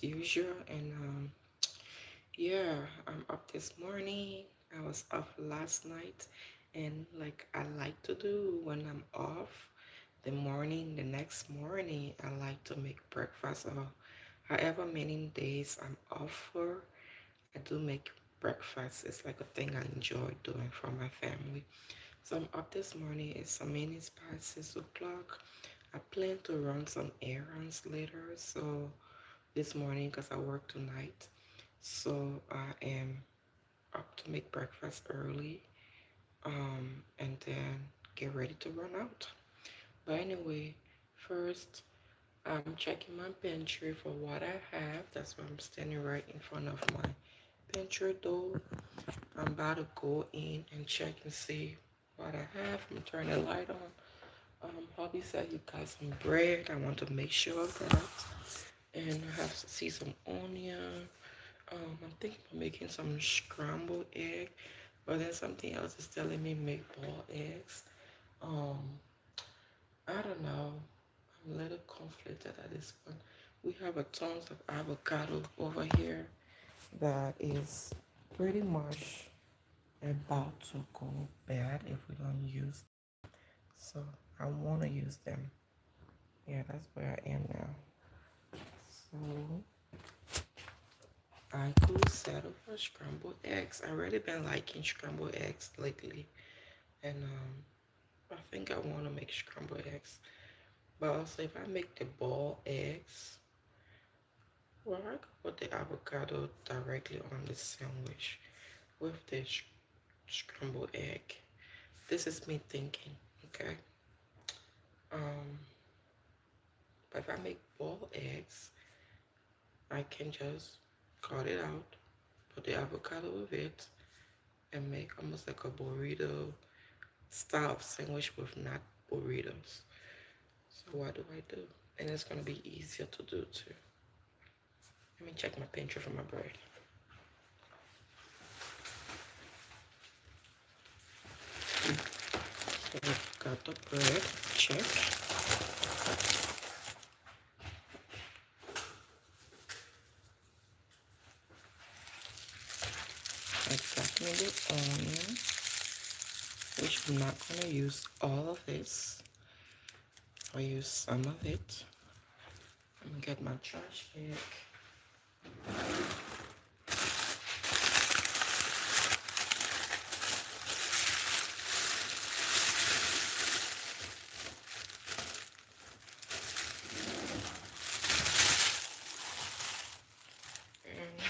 usual. And yeah, I'm up this morning. I was off last night, and like I like to do when I'm off the next morning, I like to make breakfast or however many days I'm off for, I do make breakfast. It's like a thing I enjoy doing for my family. So I'm up this morning. It's a minutes past 6 o'clock. I plan to run some errands later. So this morning, because I work tonight, so I am up to make breakfast early. And then get ready to run out. But anyway, first I'm checking my pantry for what I have. That's why I'm standing right in front of my pantry door. I'm about to go in and check and see what I have. I'm turning the light on. Hobby said you got some bread. I want to make sure of that. And I have to see some onion. I'm thinking of making some scrambled egg, but then something else is telling me make boiled eggs. Um, I don't know. I'm a little conflicted at this point. We have a tons of avocado over here that is pretty much about to go bad if we don't use. So I want to use them. Yeah, that's where I am now. So I could settle for scrambled eggs. I really been liking scrambled eggs lately, and I think I want to make scrambled eggs. But also, if I make the boiled eggs, well, I could put the avocado directly on the sandwich with the scrambled egg. This is me thinking, okay? Um, but if I make boiled eggs, I can just cut it out, put the avocado with it, and make almost like a burrito style of sandwich with not burritos. So what do I do? And it's gonna be easier to do too. Let me check my pantry for my bread. So I've got the bread, check. I got me the onion, which I'm not gonna use all of this. I'll use some of it. I'm gonna get my trash bag. And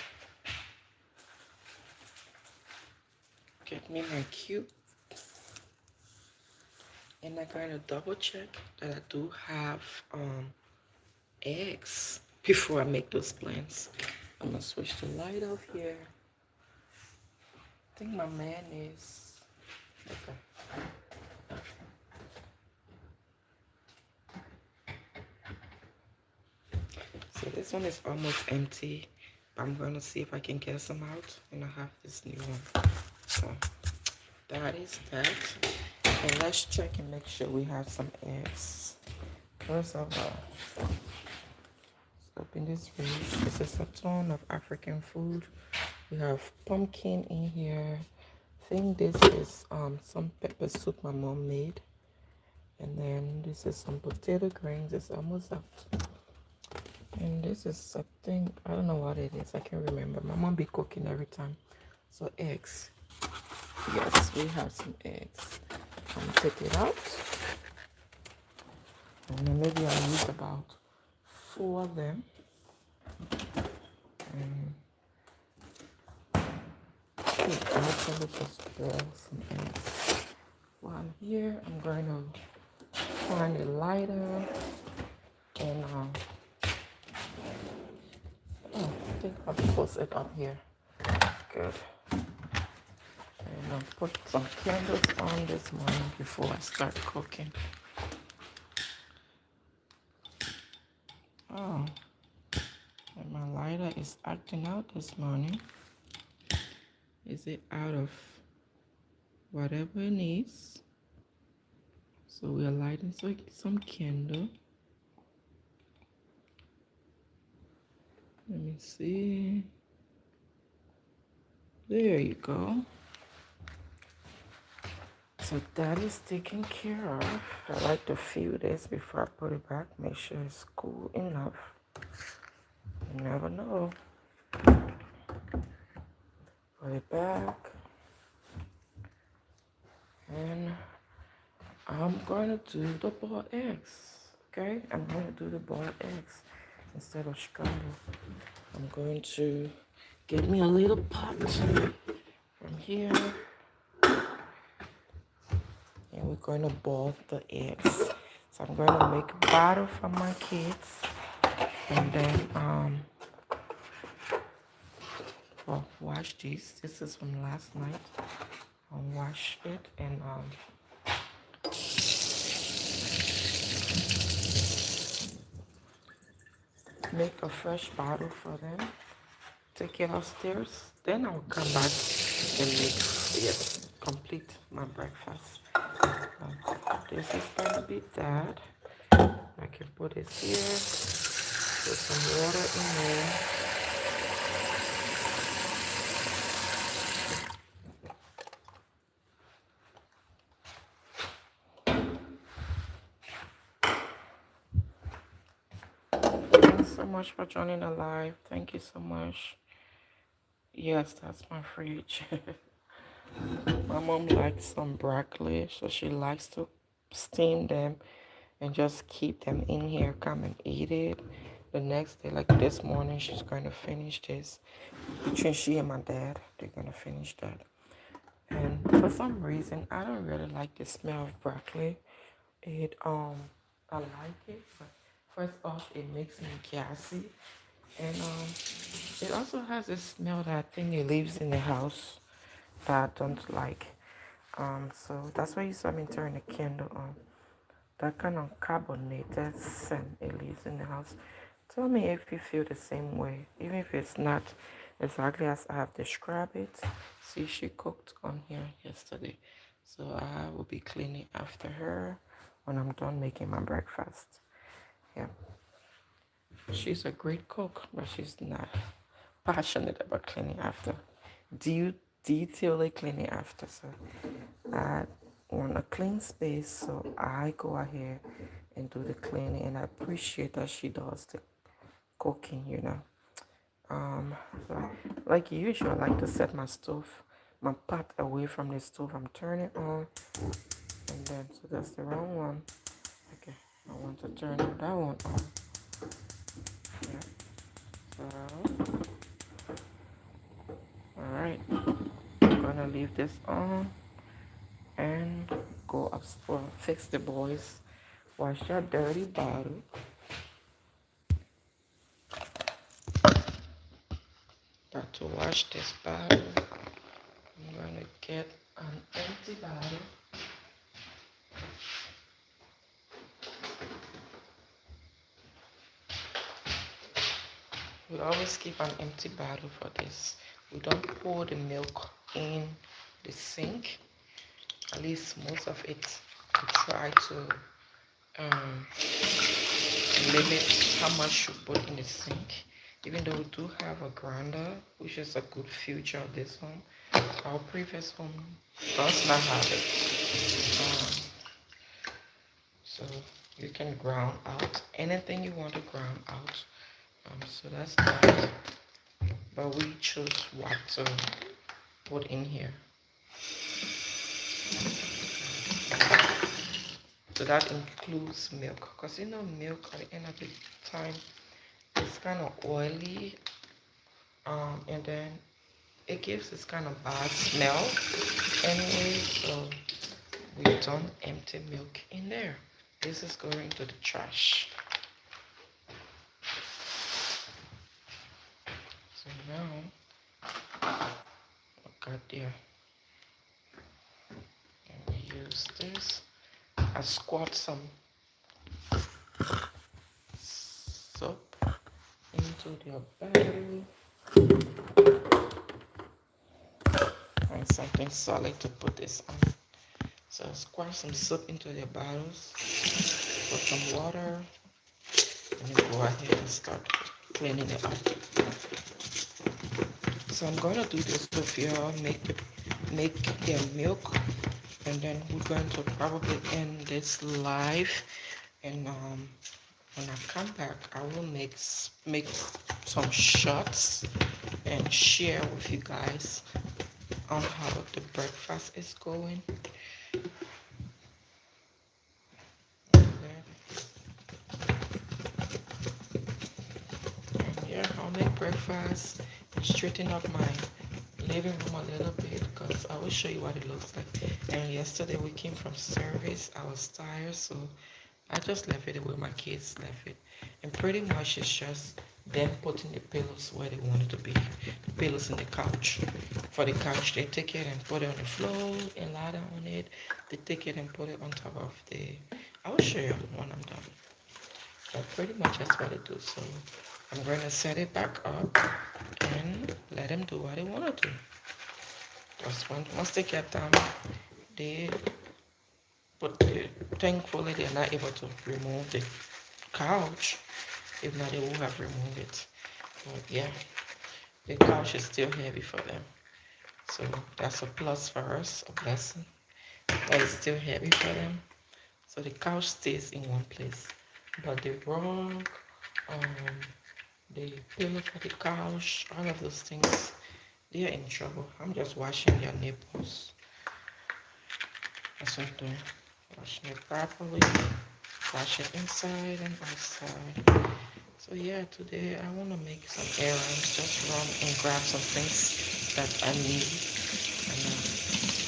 get me my cube. And I kind of double check that I do have eggs before I make those plans. I'm gonna switch the light off here. I think my mayonnaise. Okay. So this one is almost empty, but I'm gonna see if I can get some out, and I have this new one. So that is that. And let's check and make sure we have some eggs. First of all, let's open this fridge. This is a ton of African food. We have pumpkin in here. I think this is some pepper soup my mom made. And then this is some potato grains. It's almost out. And this is a thing, I don't know what it is. I can't remember. My mom be cooking every time. So eggs. Yes, we have some eggs. I'm gonna take it out. And then maybe I'll use about 4 of them. And also just boil some eggs. While I'm here, I'm going to find a lighter and I think I'll post it up here. Good. And I'll put some candles on this morning before I start cooking. Oh, and my lighter is acting out this morning. Is it out of whatever it needs? So we are lighting some candle. Let me see. There you go. So that is taken care of. I like to feel this before I put it back. Make sure it's cool enough. You never know. Put it back. And I'm going to do the boiled eggs. Okay? I'm going to do the boiled eggs instead of scramble. I'm going to get me a little pot from here. And we're going to boil the eggs. So I'm going to make batter for my kids. And then, well, wash these. This is from last night. I'll wash it and make a fresh batter for them. Take it upstairs. Then I'll come back and make complete my breakfast. This is going to be that. I can put it here. Put some water in there. Thanks so much for joining the live. Thank you so much. Yes, that's my fridge. My mom likes some broccoli, so she likes to steam them and just keep them in here, come and eat it. The next day, like this morning, she's going to finish this. Between she and my dad, they're going to finish that. And for some reason, I don't really like the smell of broccoli. I like it, but first off, it makes me gassy. And it also has a smell that I think it leaves in the house that I don't like. So that's why you saw me turn the candle on. That kind of carbonated scent it leaves in the house. Tell me if you feel the same way, even if it's not exactly as I have described it. See, she cooked on here yesterday, so I will be cleaning after her when I'm done making my breakfast. Yeah, she's a great cook, but she's not passionate about cleaning after. Detailedly cleaning after, so I want a clean space, so I go ahead and do the cleaning, and I appreciate that she does the cooking, you know. So like usual, I like to set my pot away from the stove. I'm turning on, and then so that's the wrong one. Okay, I want to turn that one on. Yeah. So all right, I'm gonna leave this on and go upstairs, fix the boys, wash that dirty bottle. Got to wash this bottle. I'm gonna get an empty bottle. We always keep an empty bottle for this. We don't pour the milk in the sink. At least most of it, we try to limit how much you put in the sink. Even though we do have a grinder, which is a good feature of this home, our previous home does not have it. So you can ground out anything you want to ground out. So that's that. But we choose what to put in here. So that includes milk, because you know milk at the end of the time it's kind of oily, and then it gives this kind of bad smell anyway. So we don't empty milk in there. This is going to the trash. So now I got there, and we use this. I squirt some soap into the battery. Find something solid to put this on. So squirt some soap into the bottles, put some water, and then go ahead and start cleaning it up. So I'm gonna do this with y'all, make their milk, and then we're going to probably end this live. And when I come back, I will make some shots and share with you guys on how the breakfast is going. And yeah, I'll make breakfast and straighten up my living room a little bit because I will show you what it looks like. And yesterday we came from service. I was tired, so I just left it where my kids left it. And pretty much it's just them putting the pillows where they want it to be. The pillows in the couch. For the couch, they take it and put it on the floor and lie down on it. They take it and put it on top of the... I will show you when I'm done. But pretty much that's what I do. So I'm going to set it back up and let them do what they want to do. Just once they get done, they thankfully they're not able to remove the couch. If not, they would have removed it. But yeah, the couch is still heavy for them. So that's a plus for us, a blessing. But it's still heavy for them. So the couch stays in one place. But the rug, the pillow for the couch, all of those things, they're in trouble. I'm just washing their nipples. That's what I'm doing. Washing it properly. Wash it inside and outside. So yeah, today I want to make some errands. Just run and grab some things that I need. And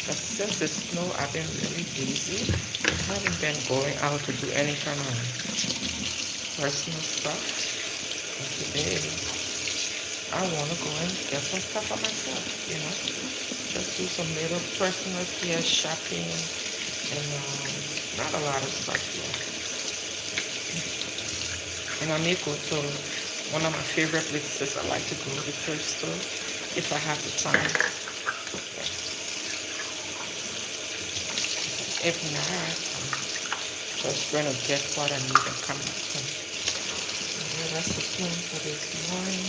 but since the snow, I've been really busy. I haven't been going out to do any kind of personal stuff. And today, I want to go and get some stuff for myself, you know. Just do some little personal care shopping and not a lot of stuff yet. And I may go to one of my favorite places I like to go, the thrift store, if I have the time. If not, I'm just going to get what I need and come back home. Yeah, that's the plan for this morning.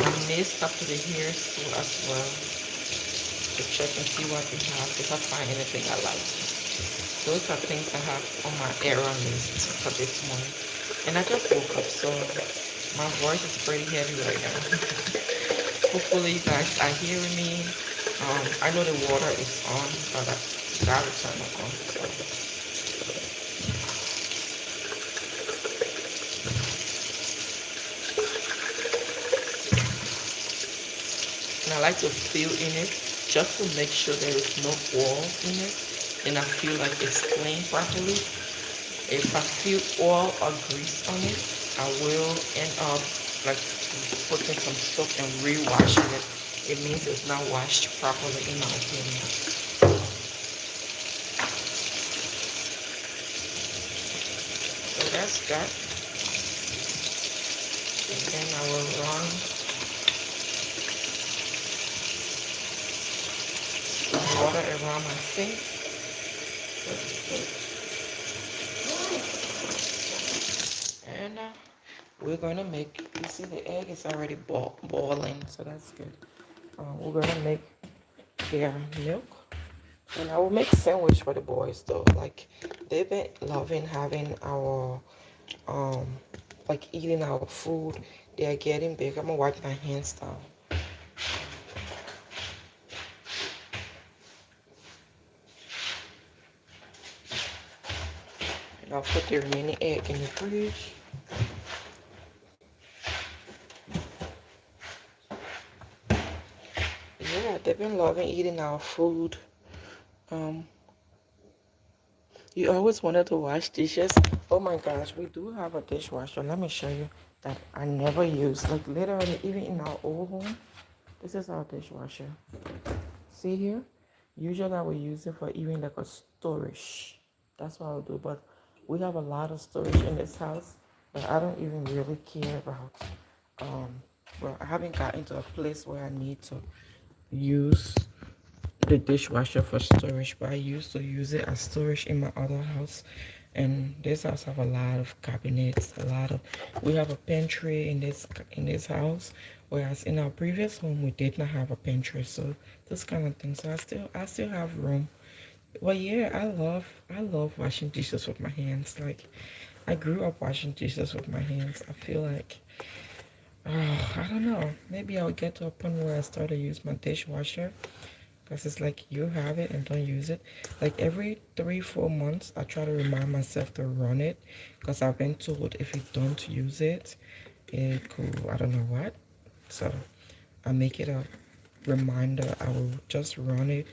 I may stop to the hair store as well to check and see what they have, if I find anything I like. Those are things I have on my errand list for this morning. And I just woke up, so my voice is pretty heavy right now. Hopefully you guys are hearing me. I know the water is on, but I gotta turn it on. So. And I like to feel in it just to make sure there is no oil in it. And I feel like it's clean properly. If I feel oil or grease on it, I will end up like putting some soap and re-washing it. It means it's not washed properly in my opinion. So that's that. And then I will run some water around my sink. And we're gonna make, you see the egg is already boiling, so that's good. We're gonna make their milk, and I will make sandwich for the boys though. Like they've been loving having our like eating our food. They are getting big. I'm gonna wipe my hands down. And I'll put the remaining egg in the fridge. Yeah, they've been loving eating our food. You always wanted to wash dishes. Oh my gosh, we do have a dishwasher. Let me show you that I never use. Like literally, even in our old home, this is our dishwasher. See here? Usually I will use it for even like a storage. That's what I'll do. But we have a lot of storage in this house that I don't even really care about. Well, I haven't gotten to a place where I need to use the dishwasher for storage, but I used to use it as storage in my other house. And this house have a lot of cabinets, we have a pantry in this house Whereas in our previous home, we did not have a pantry, so this kind of thing. So I still have room. Well, yeah, I love washing dishes with my hands. Like, I grew up washing dishes with my hands. I feel like, I don't know. Maybe I'll get to a point where I start to use my dishwasher, because it's like you have it and don't use it. Like every 3, 4 months, I try to remind myself to run it, because I've been told if you don't use it, it could, I don't know what. So I make it a reminder. I will just run it,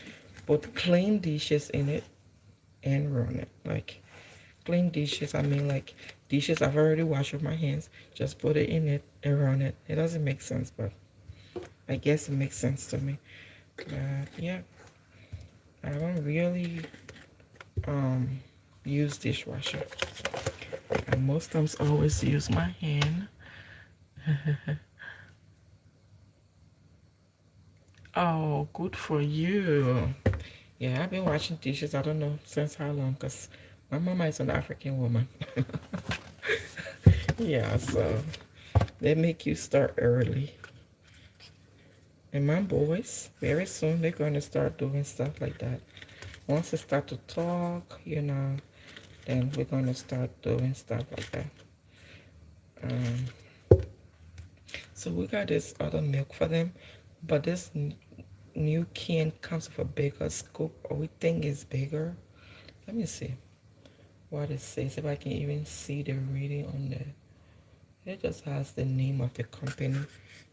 put clean dishes in it and run it. Like clean dishes, I mean like dishes I've already washed with my hands, just put it in it and run it. It doesn't make sense, but I guess it makes sense to me. Yeah, I don't really um use dishwasher. I most times always use my hand. Oh, good for you. Yeah, I've been washing dishes, I don't know since how long, because my mama is an African woman. Yeah, so they make you start early. And my boys, very soon they're going to start doing stuff like that. Once they start to talk, then we're going to start doing stuff like that. Um, so we got this other milk for them, but this new can comes with a bigger scoop, or we think it's bigger. Let me see what it says, if I can even see the reading on there. It just has the name of the company,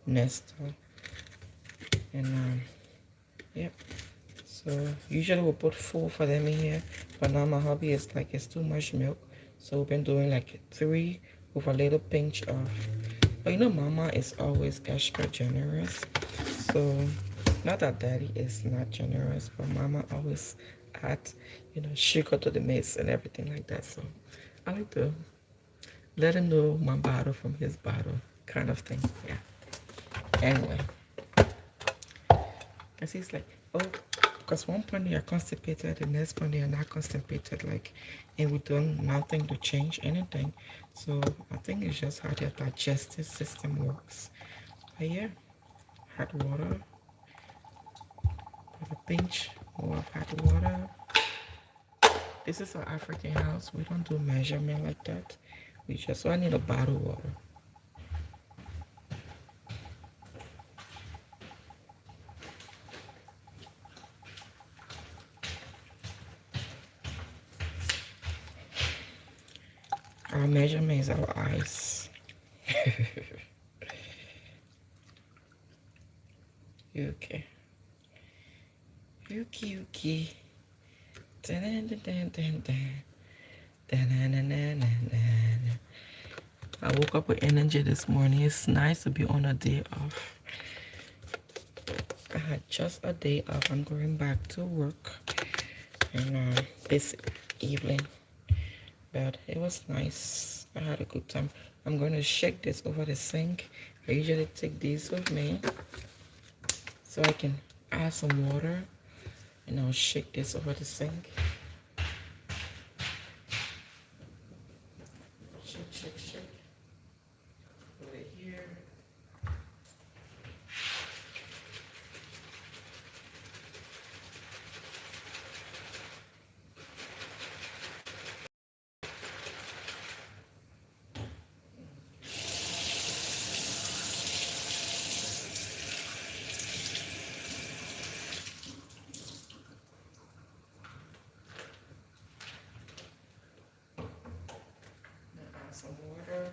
Nestle, and yep. So usually we'll put 4 for them in here, but now my hubby is like it's too much milk, so we've been doing like 3 with a little pinch of. But Mama is always extra generous. So not that Daddy is not generous, but Mama always adds sugar to the mix and everything like that. So I like to let him know my bottle from his bottle, kind of thing. Yeah. Anyway, because he's like, oh, because one point they are constipated, the next point they are not constipated, like, and we don't nothing to change anything. So I think it's just how their digestive system works. But yeah, hot water, put a pinch more of hot water. This is our African house. We don't do measurement like that. So I need a bottle water. Our measurement is our eyes. Okay. Yuki Yuki. Dun, dun, dun, dun, dun. Dun, dun, dun, dun, dun, dun. I woke up with energy this morning. It's nice to be on a day off. I had just a day off. I'm going back to work and this evening, but it was nice. I had a good time. I'm going to shake this over the sink. I usually take these with me so I can add some water, and I'll shake this over the sink. Shake, shake, shake. Put it here. Add some water.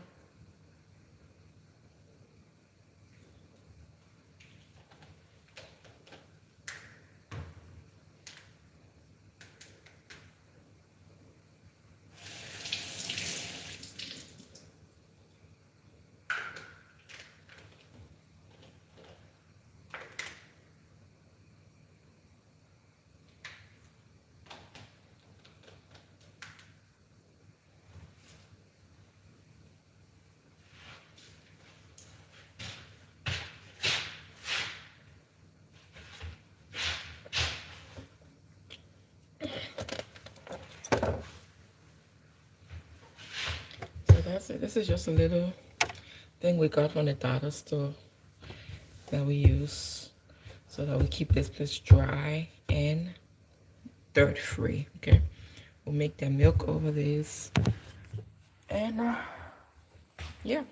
So that's it. This is just a little thing we got from the dollar store. that we use so that we keep this place dry and dirt free. Okay, we'll make the milk over this, and yeah.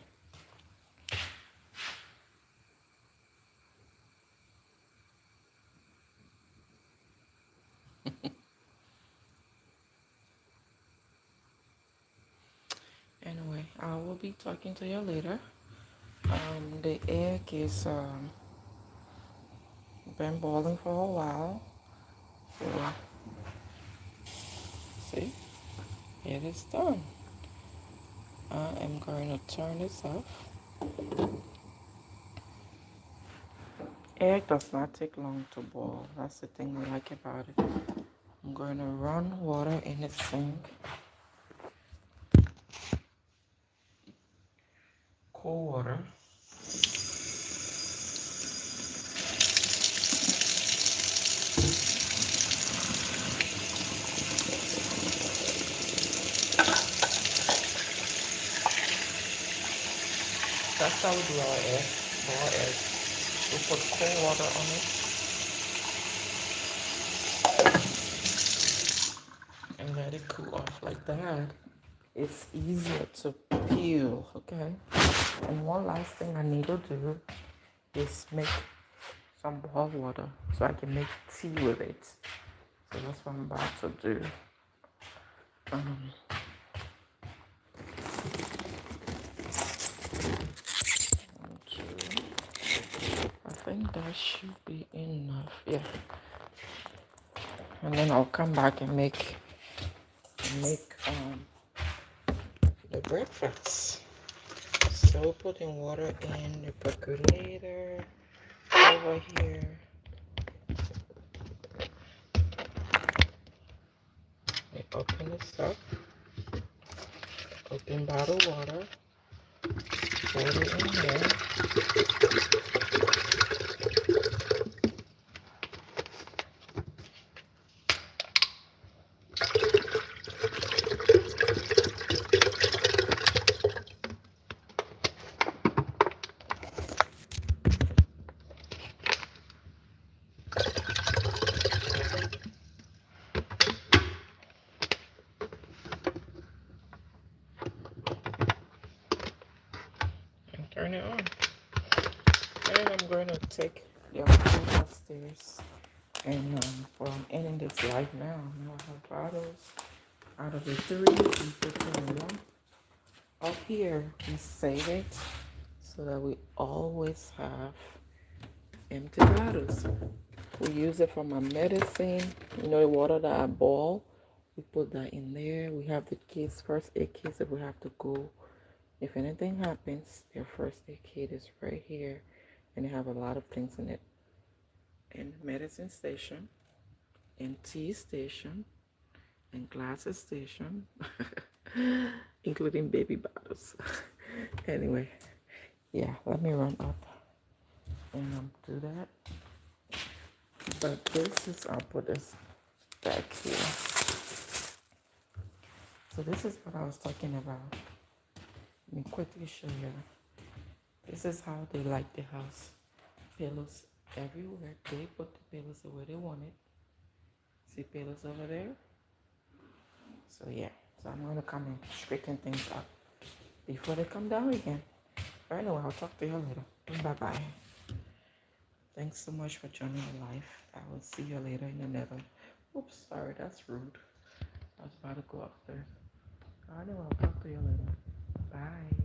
Anyway, I will be talking to you later. The egg is been boiling for a while. So see, it is done. I am going to turn this off. Egg does not take long to boil. That's the thing I like about it. I'm going to run water in the sink. Cold water. That's how we do our eggs. Raw eggs. We put cold water on it and let it cool off like that. It's easier to peel, okay? And one last thing I need to do is make some boiled water so I can make tea with it. So that's what I'm about to do. Um, I think that should be enough. Yeah. And then I'll come back and make the breakfast. So putting water in the percolator over here. I open this up. Open bottled water. Pour it in here. And turn it on. And I'm going to take the phone upstairs. And I'm ending this live now. Now I have bottles. Out of the three, we put in one. Up here, we save it so that we always have empty bottles. We use it for my medicine. You know, the water that I boil, we put that in there. We have the case, first aid case if we have to go. If anything happens, their first aid kit is right here. And they have a lot of things in it. And medicine station, and tea station, and glasses station, including baby bottles. Anyway, yeah, let me run up and do that. But this is, I'll put this back here. So this is what I was talking about. Let me quickly show you. This is how they like the house. Pillows everywhere. They put the pillows where they want it. See pillows over there? So yeah, so I'm gonna come and straighten things up before they come down again. But anyway, I'll talk to you later. Bye-bye. Thanks so much for joining the live. I will see you later in another. Oops, sorry, that's rude. I was about to go upstairs. Anyway, I'll talk to you later. Bye.